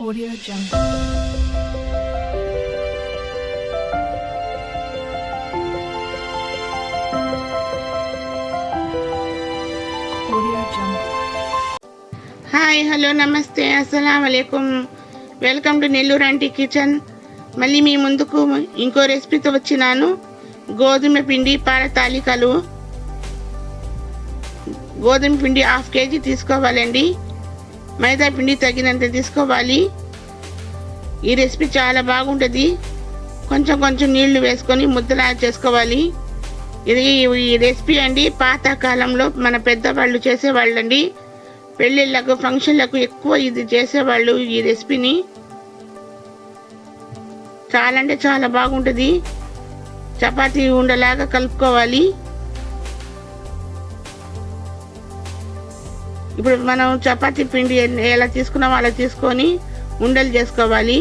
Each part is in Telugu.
Audio Jungle. Audio Jungle. Hi hello నమస్తే అస్సలాము అలైకుం. Welcome to Nellore aunty kitchen. మళ్ళీ మీ ముందుకు ఇంకో రెసిపీతో వచ్చినాను. గోధుమ పిండి పాల తాలికలు. గోధుమ పిండి 1/2 kg తీసుకోవాలండి. మైదా పిండి తగినంత తీసుకోవాలి. ఈ రెసిపీ చాలా బాగుంటుంది. కొంచెం కొంచెం నీళ్లు వేసుకొని ముద్దలా చేసుకోవాలి. ఇది ఈ రెసిపీ అండి పాతకాలంలో మన పెద్దవాళ్ళు చేసేవాళ్ళండి. పెళ్ళిళ్ళకు ఫంక్షన్లకు ఎక్కువ ఇది చేసేవాళ్ళు. ఈ రెసిపీని చాలా అంటే చాలా బాగుంటుంది. చపాతీ ఉండలాగా కలుపుకోవాలి. ఇప్పుడు మనం చపాతీ పిండి ఎలా తీసుకున్నామో అలా తీసుకొని ఉండలు చేసుకోవాలి.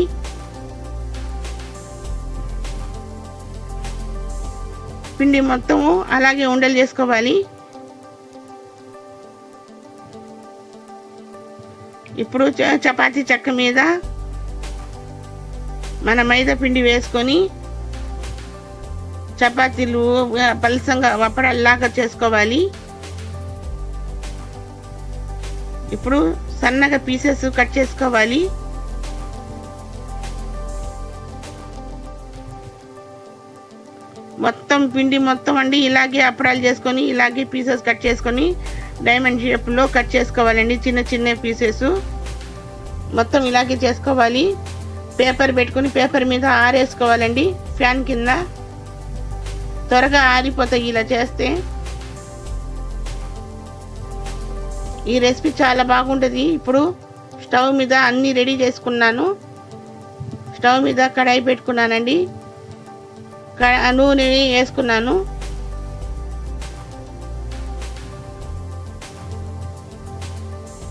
పిండి మొత్తము అలాగే ఉండలు చేసుకోవాలి. ఇప్పుడు చపాతీ చెక్క మీద మన మైదా పిండి వేసుకొని చపాతీలు పలసంగా వప్పడల్లాగా చేసుకోవాలి. ఇప్పుడు సన్నగా పీసెస్ కట్ చేసుకోవాలి. మొత్తం పిండి మొత్తం అండి ఇలాగే అప్పడాలు చేసుకొని ఇలాగే పీసెస్ కట్ చేసుకొని డైమండ్ షేప్లో కట్ చేసుకోవాలండి. చిన్న చిన్న పీసెస్ మొత్తం ఇలాగే చేసుకోవాలి. పేపర్ పెట్టుకొని పేపర్ మీద ఆరేసుకోవాలండి. ఫ్యాన్ కింద త్వరగా ఆరిపోతాయి ఇలా చేస్తే. ఈ రెసిపీ చాలా బాగుంటుంది. ఇప్పుడు స్టవ్ మీద అన్నీ రెడీ చేసుకున్నాను. స్టవ్ మీద కడాయి పెట్టుకున్నానండి. నూనె వేసుకున్నాను.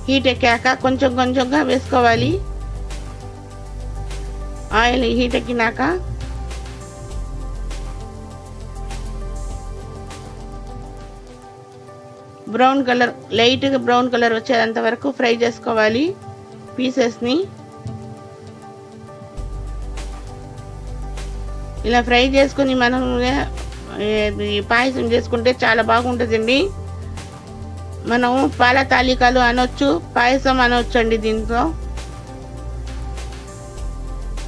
హీట్ ఎక్కాక కొంచెం కొంచెంగా వేసుకోవాలి. ఆయిల్ హీట్ ఎక్కినాక బ్రౌన్ కలర్ లైట్గా బ్రౌన్ కలర్ వచ్చేంత వరకు ఫ్రై చేసుకోవాలి పీసెస్ని. ఇలా ఫ్రై చేసుకొని మనం పాయసం చేసుకుంటే చాలా బాగుంటుందండి. మనం పాల తాలికలు అనొచ్చు, పాయసం అనొచ్చు అండి. దీంట్లో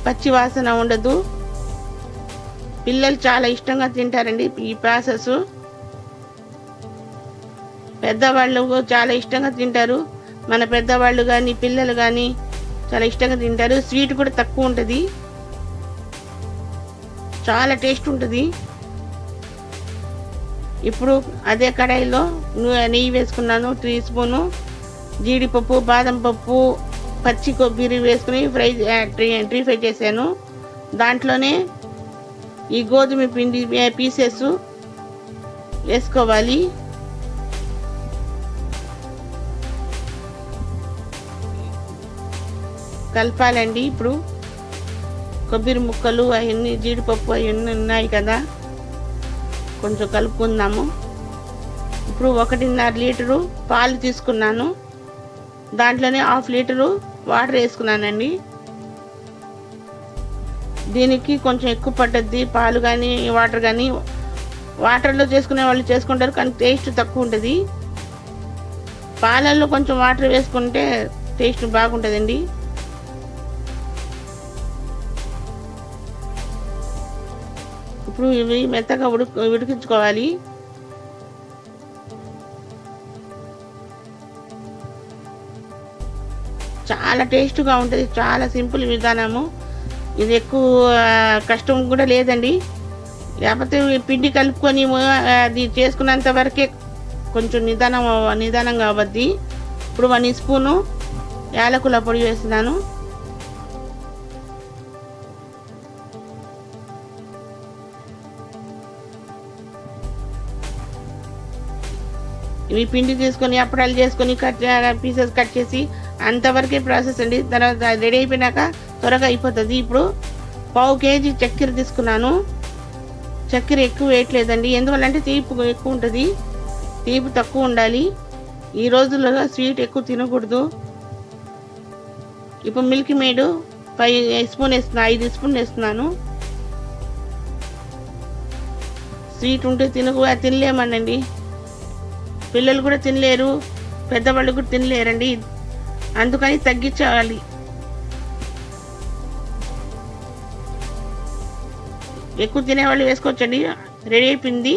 పచ్చి వాసన ఉండదు. పిల్లలు చాలా ఇష్టంగా తింటారండి ఈ ప్రాసెస్. పెద్దవాళ్ళు చాలా ఇష్టంగా తింటారు. మన పెద్దవాళ్ళు కానీ పిల్లలు కానీ చాలా ఇష్టంగా తింటారు. స్వీట్ కూడా తక్కువ ఉంటుంది, చాలా టేస్ట్ ఉంటుంది. ఇప్పుడు అదే కడాయిలో నెయ్యి వేసుకున్నాను 3 స్పూను. జీడిపప్పు, బాదం పప్పు, పచ్చి కొబ్బరి వేసుకుని డ్రీ ఫ్రై చేశాను. దాంట్లోనే ఈ గోధుమ పిండి పీసెస్ వేసుకోవాలి. కలపాలండి. ఇప్పుడు కొబ్బరి ముక్కలు అవన్నీ జీడిపప్పు అవన్నీ ఉన్నాయి కదా, కొంచెం కలుపుకుందాము. ఇప్పుడు 1.5 లీటరు పాలు తీసుకున్నాను. దాంట్లోనే 1/2 లీటరు వాటర్ వేసుకున్నానండి. దీనికి కొంచెం ఎక్కువ పట్టద్ది పాలు కానీ వాటర్ కానీ. వాటర్లో చేసుకునే వాళ్ళు చేసుకుంటారు కానీ టేస్ట్ తక్కువ ఉంటుంది. పాలల్లో కొంచెం వాటర్ వేసుకుంటే టేస్ట్ బాగుంటుందండి. ఇప్పుడు ఇవి మెత్తగా ఉడికించుకోవాలి. చాలా టేస్ట్గా ఉంటుంది. చాలా సింపుల్ విధానము. ఇది ఎక్కువ కష్టం కూడా లేదండి. లేకపోతే పిండి కలుపుకొని అది చేసుకున్నంత వరకే కొంచెం నిదానంగా అవ్వద్ది. ఇప్పుడు 1 స్పూను యాలకుల పొడి వేస్తున్నాను. ఇవి పిండి తీసుకొని అప్పడాలు చేసుకొని పీసెస్ కట్ చేసి అంతవరకే ప్రాసెస్ అండి. తర్వాత రెడీ అయిపోయినాక త్వరగా అయిపోతుంది. ఇప్పుడు 1/2 kg చక్కెర తీసుకున్నాను. చక్కెర ఎక్కువ వేయట్లేదండి, ఎందువల్లంటే తీపి ఎక్కువ ఉంటుంది. తీపి తక్కువ ఉండాలి. ఈ రోజుల్లో స్వీట్ ఎక్కువ తినకూడదు. ఇప్పుడు మిల్క్ మేడ్ 5 స్పూన్ వేస్తున్నాను, 5 స్పూన్లు వేస్తున్నాను. స్వీట్ ఉంటే తినలేమనండి, పిల్లలు కూడా తినలేరు, పెద్దవాళ్ళు కూడా తినలేరండి. అందుకని తగ్గించాలి. ఎక్కువ తినేవాళ్ళు వేసుకోవచ్చండి. రెడీ అయిపోయింది.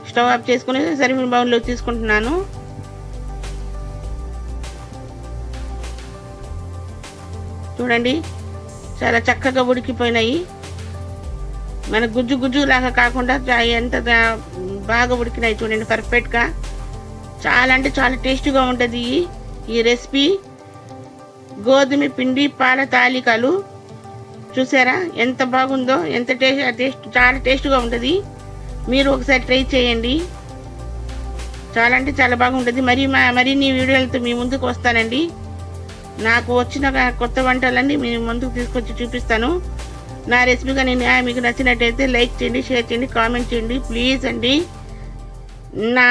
స్టవ్ ఆఫ్ చేసుకుని సర్వింగ్ బౌల్లో తీసుకుంటున్నాను. చూడండి, చాలా చక్కగా ఉడికిపోయినాయి. మన గుజ్జు గుజ్జు లాగా కాకుండా ఎంత బాగా ఉడికినాయి చూడండి, పర్ఫెక్ట్గా. చాలా అంటే చాలా టేస్టీగా ఉంటుంది ఈ రెసిపీ. గోధుమ పిండి పాల తాలికలు చూసారా ఎంత బాగుందో, ఎంత టేస్ట్ చాలా టేస్ట్గా ఉంటుంది. మీరు ఒకసారి ట్రై చేయండి, చాలా అంటే చాలా బాగుంటుంది. మరిన్ని వీడియోలతో మీ ముందుకు వస్తానండి. నాకు వచ్చిన కొత్త వంటలన్నీ మీ ముందుకు తీసుకొచ్చి చూపిస్తాను. నా రెసిపీ కానీ మీకు నచ్చినట్టయితే లైక్ చేయండి, షేర్ చేయండి, కామెంట్ చేయండి ప్లీజ్ అండి. నా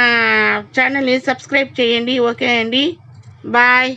ఛానల్ని సబ్స్క్రైబ్ చేయండి. ఓకే అండి, బాయ్.